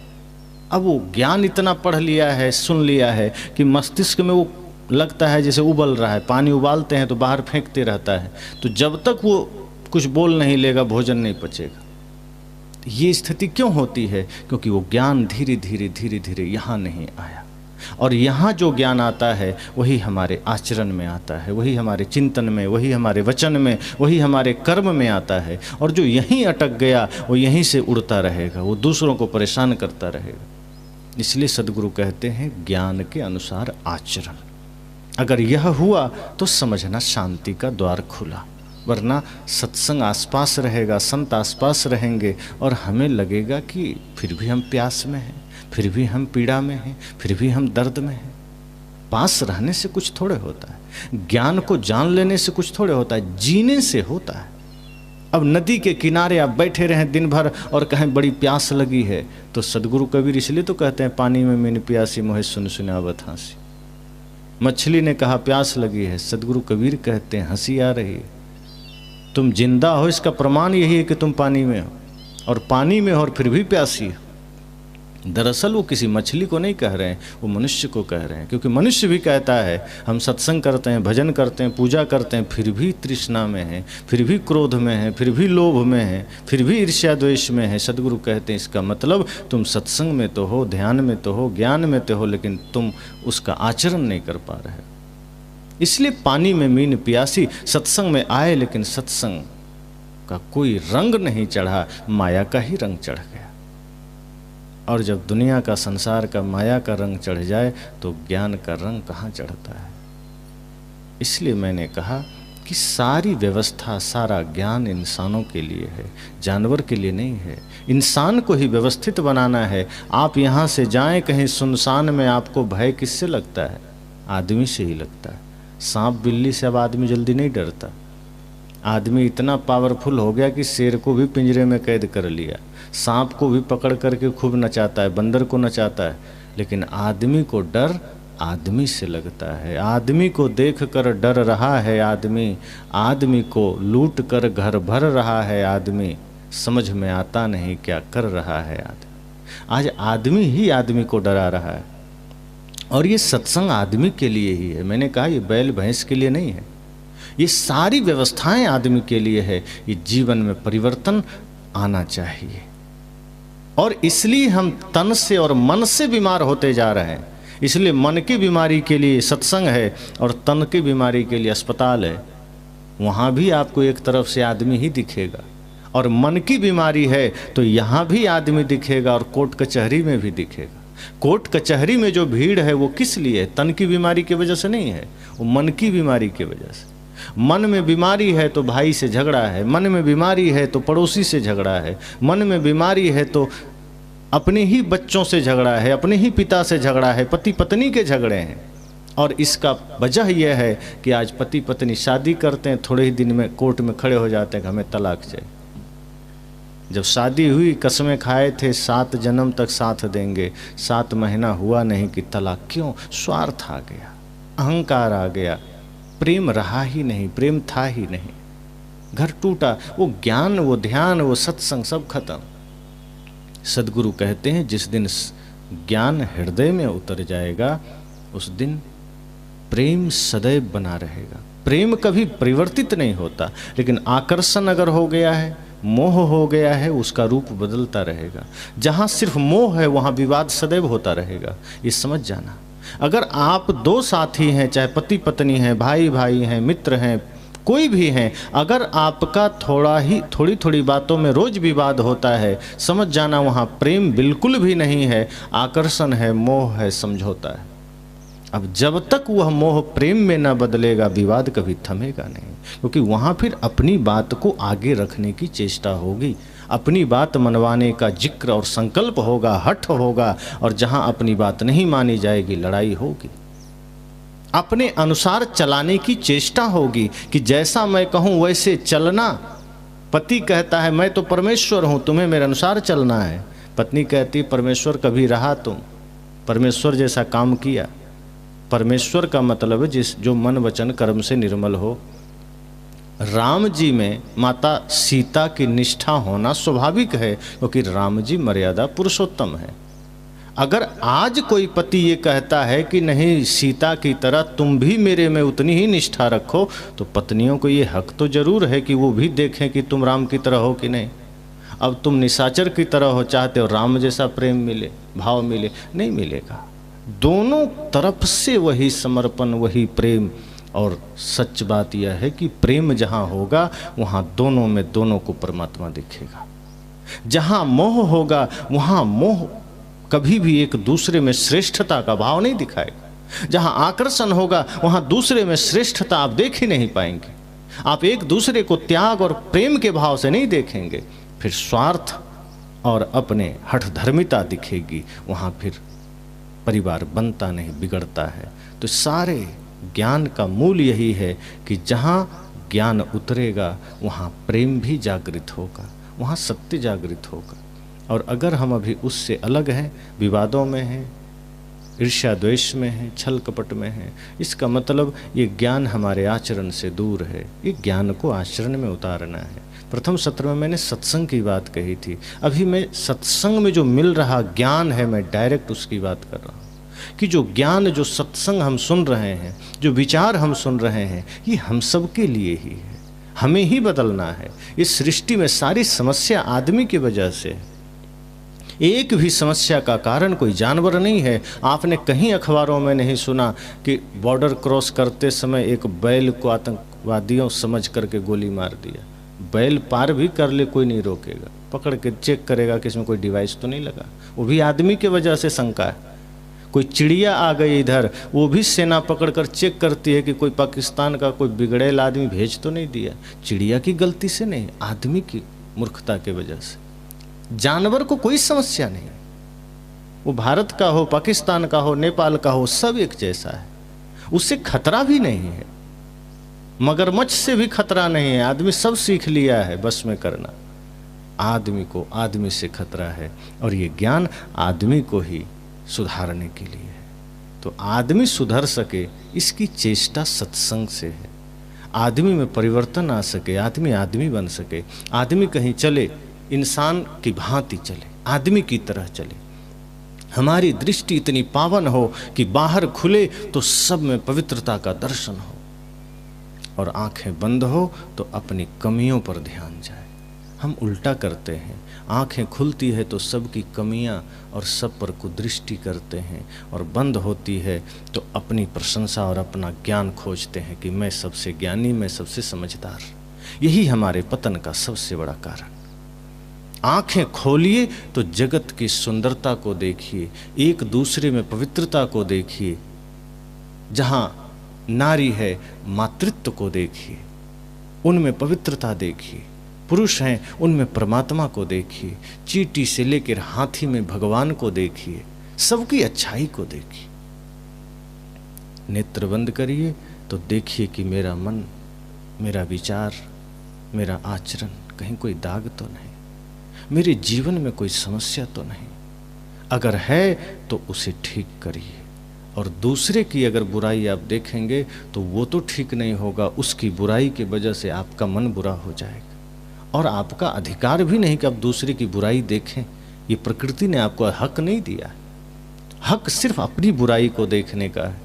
S1: अब वो ज्ञान इतना पढ़ लिया है, सुन लिया है कि मस्तिष्क में वो लगता है जैसे उबल रहा है। पानी उबालते हैं तो बाहर फेंकते रहता है, तो जब तक वो कुछ बोल नहीं लेगा भोजन नहीं पचेगा। ये स्थिति क्यों होती है? क्योंकि वो ज्ञान धीरे धीरे धीरे धीरे यहाँ नहीं आया। और यहाँ जो ज्ञान आता है वही हमारे आचरण में आता है, वही हमारे चिंतन में, वही हमारे वचन में, वही हमारे कर्म में आता है। और जो यहीं अटक गया वो यहीं से उड़ता रहेगा, वो दूसरों को परेशान करता रहेगा। इसलिए सद्गुरु कहते हैं ज्ञान के अनुसार आचरण। अगर यह हुआ तो समझना शांति का द्वार खुला, वरना सत्संग आसपास रहेगा, संत आसपास रहेंगे और हमें लगेगा कि फिर भी हम प्यास में हैं, फिर भी हम पीड़ा में हैं, फिर भी हम दर्द में हैं। पास रहने से कुछ थोड़े होता है, ज्ञान को जान लेने से कुछ थोड़े होता है, जीने से होता है। अब नदी के किनारे आप बैठे रहें दिन भर और कहें बड़ी प्यास लगी है, तो सदगुरु कबीर इसलिए तो कहते हैं पानी में मीन प्यासी मोहे सुन सुनावत हंसी। मछली ने कहा प्यास लगी है, सदगुरु कबीर कहते हैं हंसी आ रही है। तुम जिंदा हो इसका प्रमाण यही है कि तुम पानी में हो, और पानी में हो और फिर भी प्यासी हो। दरअसल वो किसी मछली को नहीं कह रहे हैं, वो मनुष्य को कह रहे हैं। क्योंकि मनुष्य भी कहता है हम सत्संग करते हैं, भजन करते हैं, पूजा करते हैं, फिर भी तृष्णा में है, फिर भी क्रोध में है, फिर भी लोभ में है, फिर भी ईर्ष्या द्वेष में है। सदगुरु कहते हैं इसका मतलब तुम सत्संग में तो हो, ध्यान में तो हो, ज्ञान में तो हो, लेकिन तुम उसका आचरण नहीं कर पा रहे हो। इसलिए पानी में मीन प्यासी, सत्संग में आए लेकिन सत्संग का कोई रंग नहीं चढ़ा, माया का ही रंग चढ़ गया। और जब दुनिया का, संसार का, माया का रंग चढ़ जाए तो ज्ञान का रंग कहाँ चढ़ता है। इसलिए मैंने कहा कि सारी व्यवस्था, सारा ज्ञान इंसानों के लिए है, जानवर के लिए नहीं है। इंसान को ही व्यवस्थित बनाना है। आप यहाँ से जाएं कहीं सुनसान में, आपको भय किससे लगता है? आदमी से ही लगता है। सांप बिल्ली से अब आदमी जल्दी नहीं डरता। आदमी इतना पावरफुल हो गया कि शेर को भी पिंजरे में कैद कर लिया, सांप को भी पकड़ करके खूब नचाता है, बंदर को नचाता है। लेकिन आदमी को डर आदमी से लगता है। आदमी को देख कर डर रहा है आदमी, आदमी को लूट कर घर भर रहा है आदमी, समझ में आता नहीं क्या कर रहा है आदमी। आज आदमी ही आदमी को डरा रहा है। और ये सत्संग आदमी के लिए ही है। मैंने कहा ये बैल भैंस के लिए नहीं है, ये सारी व्यवस्थाएं आदमी के लिए है। ये जीवन में परिवर्तन आना चाहिए। और इसलिए हम तन से और मन से बीमार होते जा रहे हैं। इसलिए मन की बीमारी के लिए सत्संग है और तन की बीमारी के लिए अस्पताल है। वहाँ भी आपको एक तरफ से आदमी ही दिखेगा। और मन की बीमारी है तो यहाँ भी आदमी दिखेगा और कोर्ट कचहरी में भी दिखेगा। कोर्ट कचहरी में जो भीड़ है वो किस लिए? तन की बीमारी की वजह से नहीं है, वो मन की बीमारी की वजह से। मन में बीमारी है तो भाई से झगड़ा है, मन में बीमारी है तो पड़ोसी से झगड़ा है, मन में बीमारी है तो अपने ही बच्चों से झगड़ा है, अपने ही पिता से झगड़ा है, पति पत्नी के झगड़े हैं। और इसका वजह यह है कि आज पति पत्नी शादी करते हैं, थोड़े ही दिन में कोर्ट में खड़े हो जाते हैं कि हमें तलाक चाहिए। जब शादी हुई कसमें खाए थे 7 जन्म तक साथ देंगे, 7 महीना हुआ नहीं कि तलाक। क्यों? स्वार्थ आ गया, अहंकार आ गया, प्रेम रहा ही नहीं, प्रेम था ही नहीं, घर टूटा। वो ज्ञान, वो ध्यान, वो सत्संग सब खत्म। सदगुरु कहते हैं जिस दिन ज्ञान हृदय में उतर जाएगा उस दिन प्रेम सदैव बना रहेगा। प्रेम कभी परिवर्तित नहीं होता, लेकिन आकर्षण अगर हो गया है, मोह हो गया है, उसका रूप बदलता रहेगा। जहाँ सिर्फ मोह है वहाँ विवाद सदैव होता रहेगा। ये समझ जाना। अगर आप 2 साथी हैं, चाहे पति पत्नी हैं, भाई भाई हैं, मित्र हैं, कोई भी हैं, अगर आपका थोड़ी थोड़ी बातों में रोज विवाद होता है, समझ जाना वहाँ प्रेम बिल्कुल भी नहीं है, आकर्षण है, मोह है, समझौता है। अब जब तक वह मोह प्रेम में न बदलेगा विवाद कभी थमेगा नहीं, क्योंकि वहाँ फिर अपनी बात को आगे रखने की चेष्टा होगी, अपनी बात मनवाने का जिक्र और संकल्प होगा, हठ होगा। और जहाँ अपनी बात नहीं मानी जाएगी लड़ाई होगी। अपने अनुसार चलाने की चेष्टा होगी कि जैसा मैं कहूँ वैसे चलना। पति कहता है मैं तो परमेश्वर हूँ, तुम्हें मेरे अनुसार चलना है। पत्नी कहती परमेश्वर कभी रहा तुम, परमेश्वर जैसा काम किया। परमेश्वर का मतलब है जो मन वचन कर्म से निर्मल हो। राम जी में माता सीता की निष्ठा होना स्वाभाविक है, क्योंकि राम जी मर्यादा पुरुषोत्तम है। अगर आज कोई पति ये कहता है कि नहीं सीता की तरह तुम भी मेरे में उतनी ही निष्ठा रखो, तो पत्नियों को ये हक तो जरूर है कि वो भी देखें कि तुम राम की तरह हो कि नहीं। अब तुम निशाचर की तरह हो, चाहते हो राम जैसा प्रेम मिले, भाव मिले, नहीं मिलेगा। दोनों तरफ से वही समर्पण, वही प्रेम। और सच बात यह है कि प्रेम जहाँ होगा वहाँ दोनों में दोनों को परमात्मा दिखेगा। जहाँ मोह होगा वहाँ मोह कभी भी एक दूसरे में श्रेष्ठता का भाव नहीं दिखाएगा। जहाँ आकर्षण होगा वहाँ दूसरे में श्रेष्ठता आप देख ही नहीं पाएंगे। आप एक दूसरे को त्याग और प्रेम के भाव से नहीं देखेंगे, फिर स्वार्थ और अपने हठधर्मिता दिखेगी। वहाँ फिर परिवार बनता नहीं, बिगड़ता है। तो सारे ज्ञान का मूल यही है कि जहाँ ज्ञान उतरेगा वहाँ प्रेम भी जागृत होगा, वहाँ सत्य जागृत होगा। और अगर हम अभी उससे अलग हैं, विवादों में हैं, ईर्ष्या द्वेष में हैं, छल कपट में हैं, इसका मतलब ये ज्ञान हमारे आचरण से दूर है। ये ज्ञान को आचरण में उतारना है। प्रथम सत्र में मैंने सत्संग की बात कही थी। अभी मैं सत्संग में जो मिल रहा ज्ञान है, मैं डायरेक्ट उसकी बात कर रहा हूँ कि जो ज्ञान, जो सत्संग हम सुन रहे हैं, जो विचार हम सुन रहे हैं, ये हम सब के लिए ही है। हमें ही बदलना है। इस सृष्टि में सारी समस्या आदमी की वजह से है। एक भी समस्या का कारण कोई जानवर नहीं है। आपने कहीं अखबारों में नहीं सुना कि बॉर्डर क्रॉस करते समय एक बैल को आतंकवादियों समझ करके गोली मार दिया। बैल पार भी कर ले कोई नहीं रोकेगा, पकड़ के चेक करेगा कि इसमें कोई डिवाइस तो नहीं लगा। वो भी आदमी की वजह से शंका है। कोई चिड़िया आ गई इधर, वो भी सेना पकड़कर चेक करती है कि कोई पाकिस्तान का कोई बिगड़ेल आदमी भेज तो नहीं दिया। चिड़िया की गलती से नहीं, आदमी की मूर्खता के वजह से। जानवर को कोई समस्या नहीं, वो भारत का हो, पाकिस्तान का हो, नेपाल का हो, सब एक जैसा है। उससे खतरा भी नहीं है। मगरमच्छ से भी खतरा नहीं है। आदमी सब सीख लिया है बस में करना। आदमी को आदमी से खतरा है, और ये ज्ञान आदमी को ही सुधारने के लिए है। तो आदमी सुधर सके, इसकी चेष्टा सत्संग से है। आदमी में परिवर्तन आ सके, आदमी आदमी बन सके, आदमी कहीं चले इंसान की भांति चले, आदमी की तरह चले। हमारी दृष्टि इतनी पावन हो कि बाहर खुले तो सब में पवित्रता का दर्शन हो, और आंखें बंद हो तो अपनी कमियों पर ध्यान जाए। हम उल्टा करते हैं। आंखें खुलती है तो सबकी कमियां और सब पर कुदृष्टि करते हैं, और बंद होती है तो अपनी प्रशंसा और अपना ज्ञान खोजते हैं कि मैं सबसे ज्ञानी, मैं सबसे समझदार। यही हमारे पतन का सबसे बड़ा कारण। आंखें खोलिए तो जगत की सुंदरता को देखिए, एक दूसरे में पवित्रता को देखिए। जहां नारी है मातृत्व को देखिए, उनमें पवित्रता देखिए। पुरुष हैं उनमें परमात्मा को देखिए। चींटी से लेकर हाथी में भगवान को देखिए, सबकी अच्छाई को देखिए। नेत्र बंद करिए तो देखिए कि मेरा मन, मेरा विचार, मेरा आचरण कहीं कोई दाग तो नहीं, मेरे जीवन में कोई समस्या तो नहीं। अगर है तो उसे ठीक करिए। और दूसरे की अगर बुराई आप देखेंगे तो वो तो ठीक नहीं होगा, उसकी बुराई की वजह से आपका मन बुरा हो जाएगा। और आपका अधिकार भी नहीं कि आप दूसरे की बुराई देखें। ये प्रकृति ने आपको हक नहीं दिया। हक सिर्फ अपनी बुराई को देखने का है।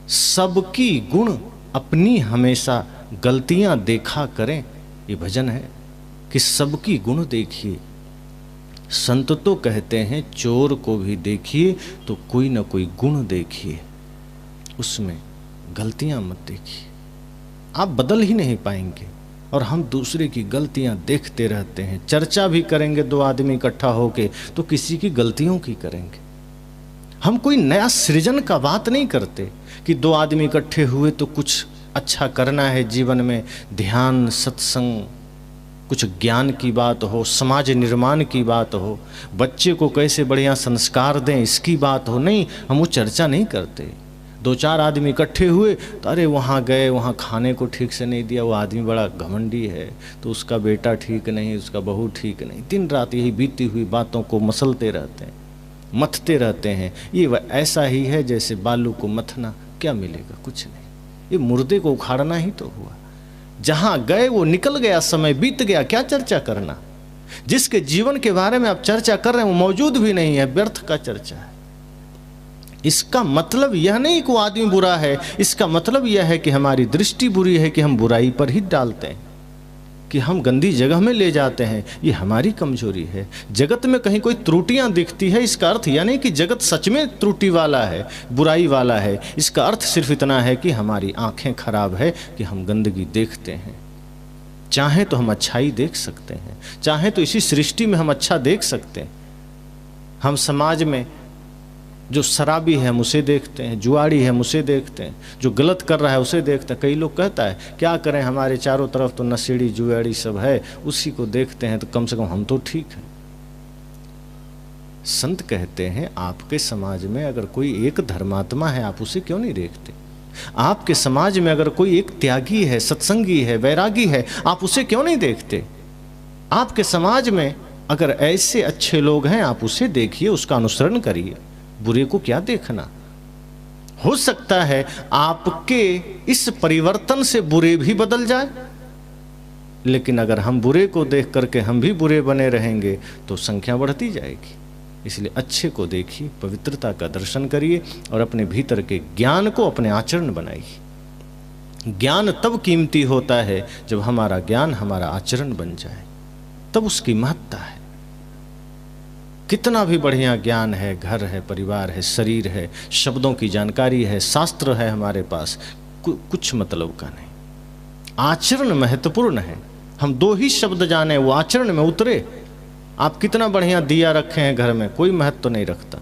S1: सबकी गुण अपनी हमेशा गलतियां देखा करें, ये भजन है कि सबकी गुण देखिए। संत तो कहते हैं चोर को भी देखिए तो कोई ना कोई गुण देखिए, उसमें गलतियां मत देखिए। आप बदल ही नहीं पाएंगे। और हम दूसरे की गलतियां देखते रहते हैं। चर्चा भी करेंगे दो आदमी इकट्ठा होके तो किसी की गलतियों की करेंगे। हम कोई नया सृजन का बात नहीं करते कि दो आदमी इकट्ठे हुए तो कुछ अच्छा करना है जीवन में, ध्यान, सत्संग, कुछ ज्ञान की बात हो, समाज निर्माण की बात हो, बच्चे को कैसे बढ़िया संस्कार दें इसकी बात हो। नहीं, हम वो चर्चा नहीं करते। दो चार आदमी इकट्ठे हुए तो अरे वहाँ गए, वहाँ खाने को ठीक से नहीं दिया, वो आदमी बड़ा घमंडी है, तो उसका बेटा ठीक नहीं, उसका बहू ठीक नहीं। दिन रात यही बीती हुई बातों को मसलते रहते हैं, मथते रहते हैं। ये ऐसा ही है जैसे बालू को मथना, क्या मिलेगा? कुछ नहीं। ये मुर्दे को उखाड़ना ही तो हुआ। जहाँ गए वो निकल गया, समय बीत गया, क्या चर्चा करना। जिसके जीवन के बारे में आप चर्चा कर रहे हैं वो मौजूद भी नहीं है, व्यर्थ का चर्चा है। इसका मतलब यह नहीं कि वो आदमी बुरा है, इसका मतलब यह है कि हमारी दृष्टि बुरी है, कि हम बुराई पर ही डालते हैं, कि हम गंदी जगह में ले जाते हैं। ये हमारी कमजोरी है। जगत में कहीं कोई त्रुटियां दिखती है, इसका अर्थ यह नहीं कि जगत सच में त्रुटि वाला है, बुराई वाला है। इसका अर्थ सिर्फ इतना है कि हमारी आंखें खराब है, कि हम गंदगी देखते हैं। चाहे तो हम अच्छाई देख सकते हैं, चाहे तो इसी सृष्टि में हम अच्छा देख सकते हैं। हम समाज में जो शराबी है हम उसे देखते हैं, जुआड़ी है हम उसे देखते हैं, जो गलत कर रहा है उसे देखते हैं। कई लोग कहता है क्या करें, हमारे चारों तरफ तो नशेड़ी जुआड़ी सब है, उसी को देखते हैं तो कम से कम हम तो ठीक हैं। संत कहते हैं आपके समाज में अगर कोई एक धर्मात्मा है आप उसे क्यों नहीं देखते? आपके समाज में अगर कोई एक त्यागी है, सत्संगी है, वैरागी है, आप उसे क्यों नहीं देखते? आपके समाज में अगर ऐसे अच्छे लोग हैं आप उसे देखिए, उसका अनुसरण करिए, बुरे को क्या देखना। हो सकता है आपके इस परिवर्तन से बुरे भी बदल जाए, लेकिन अगर हम बुरे को देख करके हम भी बुरे बने रहेंगे तो संख्या बढ़ती जाएगी। इसलिए अच्छे को देखिए, पवित्रता का दर्शन करिए और अपने भीतर के ज्ञान को अपने आचरण बनाइए। ज्ञान तब कीमती होता है जब हमारा ज्ञान हमारा आचरण बन जाए, तब उसकी महत्ता है। कितना भी बढ़िया ज्ञान है, घर है, परिवार है, शरीर है, शब्दों की जानकारी है, शास्त्र है हमारे पास, कुछ मतलब का नहीं। आचरण महत्वपूर्ण है। हम दो ही शब्द जाने, वो आचरण में उतरे। आप कितना बढ़िया दिया रखे हैं घर में, कोई महत्व नहीं रखता।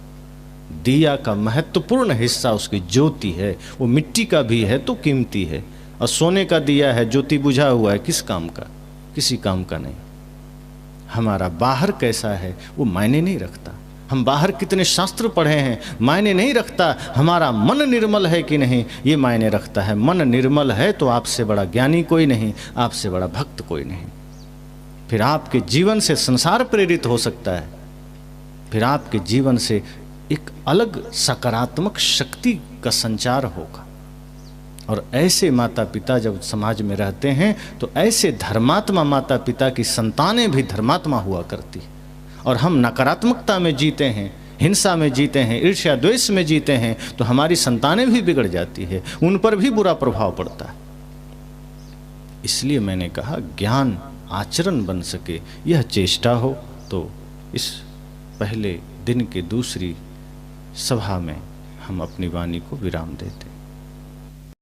S1: दिया का महत्वपूर्ण हिस्सा उसकी ज्योति है। वो मिट्टी का भी है तो कीमती है, और सोने का दिया है, ज्योति बुझा हुआ है, किस काम का? किसी काम का नहीं। हमारा बाहर कैसा है वो मायने नहीं रखता। हम बाहर कितने शास्त्र पढ़े हैं मायने नहीं रखता। हमारा मन निर्मल है कि नहीं ये मायने रखता है। मन निर्मल है तो आपसे बड़ा ज्ञानी कोई नहीं, आपसे बड़ा भक्त कोई नहीं। फिर आपके जीवन से संसार प्रेरित हो सकता है, फिर आपके जीवन से एक अलग सकारात्मक शक्ति का संचार होगा। और ऐसे माता पिता जब समाज में रहते हैं तो ऐसे धर्मात्मा माता पिता की संतानें भी धर्मात्मा हुआ करती। और हम नकारात्मकता में जीते हैं, हिंसा में जीते हैं, ईर्ष्या द्वेष में जीते हैं, तो हमारी संतानें भी बिगड़ जाती है, उन पर भी बुरा प्रभाव पड़ता है। इसलिए मैंने कहा ज्ञान आचरण बन सके, यह चेष्टा हो तो इस पहले दिन के दूसरी सभा में हम अपनी वाणी को विराम देते हैं।